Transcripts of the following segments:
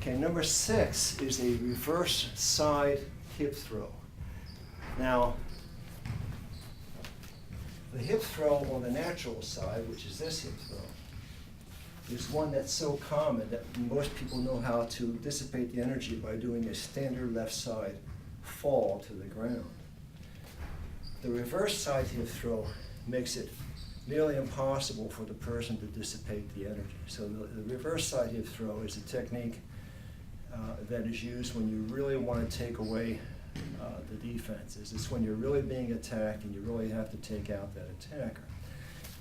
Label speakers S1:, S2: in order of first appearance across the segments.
S1: Okay, number 6 is a reverse side hip throw. Now, the hip throw on the natural side, which is this hip throw, is one that's so common that most people know how to dissipate the energy by doing a standard left side fall to the ground. The reverse side hip throw makes it nearly impossible for the person to dissipate the energy. So the reverse side hip throw is a technique that is used when you really want to take away the defenses. It's when you're really being attacked and you really have to take out that attacker.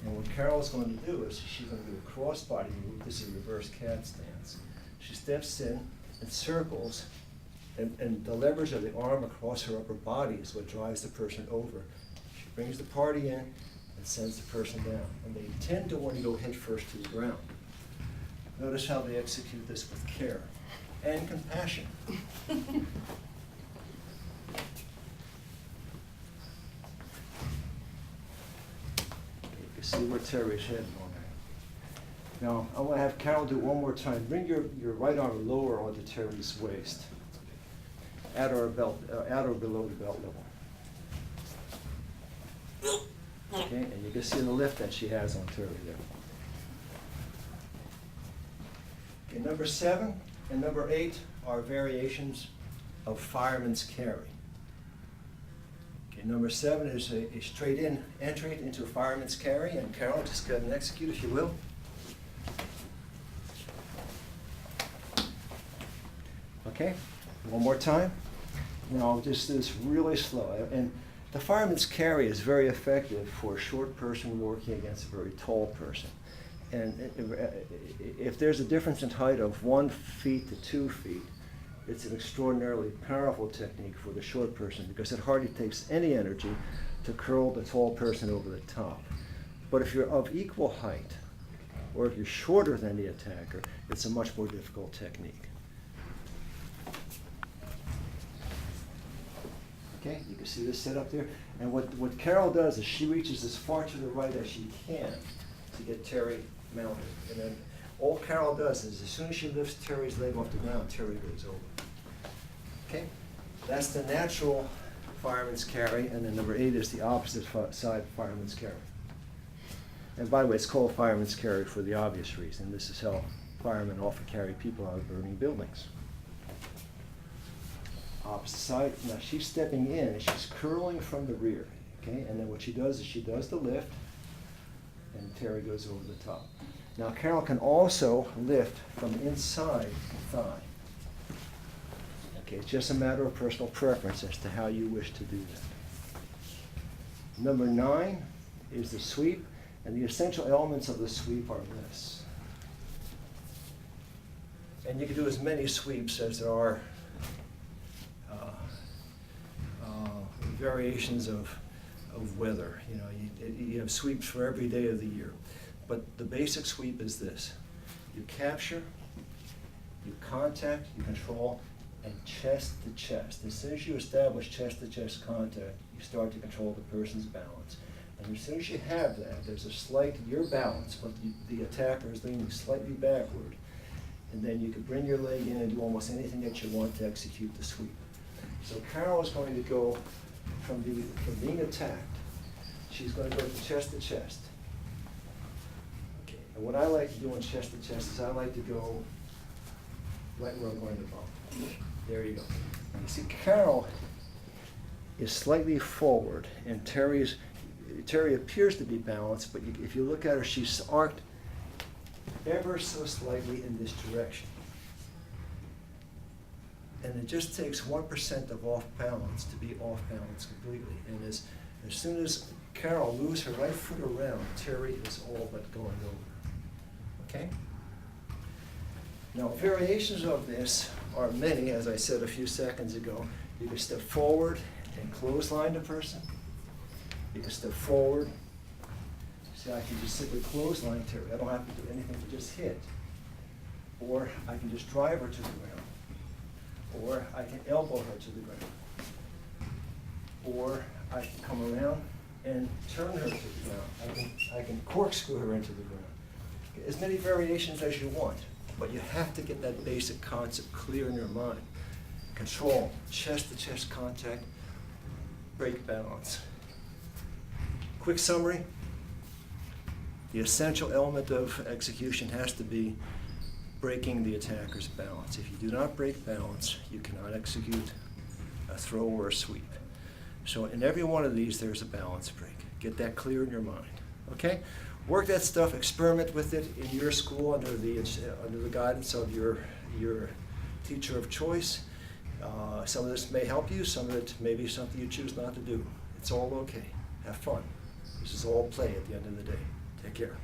S1: And what Carol's going to do is she's going to do a crossbody move. This is a reverse cat stance. She steps in and circles, and the leverage of the arm across her upper body is what drives the person over. She brings the party in and sends the person down. And they tend to want to go head first to the ground. Notice how they execute this with care and compassion. See where Terry's heading on that. Now, I want to have Carol do it one more time. Bring your right arm lower onto Terry's waist, at or below the belt level. Okay, and you can see the lift that she has on Terry there. Okay, number 7 and number 8 are variations of fireman's carry. Number 7 is a straight-in entry into a fireman's carry, and Carol, just go ahead and execute if you will. Okay, one more time. Now I'll just do this really slow. And the fireman's carry is very effective for a short person working against a very tall person. And if there's a difference in height of 1 feet to 2 feet, it's an extraordinarily powerful technique for the short person because it hardly takes any energy to curl the tall person over the top. But if you're of equal height, or if you're shorter than the attacker, it's a much more difficult technique. Okay, you can see this set up there. And what Carol does is she reaches as far to the right as she can to get Terry mounted. And then all Carol does is as soon as she lifts Terry's leg off the ground, Terry goes over. Okay? That's the natural fireman's carry, and then number 8 is the opposite side fireman's carry. And by the way, it's called fireman's carry for the obvious reason. This is how firemen often carry people out of burning buildings. Opposite side. Now she's stepping in and she's curling from the rear. Okay? And then what she does is she does the lift, and Terry goes over the top. Now Carol can also lift from inside the thigh. Okay, it's just a matter of personal preference as to how you wish to do that. Number 9 is the sweep, and the essential elements of the sweep are this. And you can do as many sweeps as there are variations of weather. You know, you have sweeps for every day of the year. But the basic sweep is this. You capture, you contact, you control, and chest to chest. As soon as you establish chest to chest contact, you start to control the person's balance. And as soon as you have that, there's a slight, you're balanced, but the attacker is leaning slightly backward. And then you can bring your leg in and do almost anything that you want to execute the sweep. So Carol is going to go from being attacked, she's going to go from chest to chest. And what I like to do on chest to chest is I like to go right where I'm going to bump. There you go. And you see Carol is slightly forward, and Terry appears to be balanced, but if you look at her, she's arced ever so slightly in this direction. And it just takes 1% of off balance to be off balance completely. And as soon as Carol moves her right foot around, Terry is all but going over. Okay? Now, variations of this are many, as I said a few seconds ago. You can step forward and clothesline the person. You can step forward. See, I can just simply clothesline Terry. I don't have to do anything but just hit. Or I can just drive her to the ground. Or I can elbow her to the ground. Or I can come around and turn her to the ground. I can corkscrew her into the ground. As many variations as you want. But you have to get that basic concept clear in your mind. Control, chest-to-chest contact, break balance. Quick summary. The essential element of execution has to be breaking the attacker's balance. If you do not break balance, you cannot execute a throw or a sweep. So in every one of these, there's a balance break. Get that clear in your mind, okay? Work that stuff, experiment with it in your school under the guidance of your teacher of choice. Some of this may help you, some of it may be something you choose not to do. It's all okay. Have fun. This is all play at the end of the day. Take care.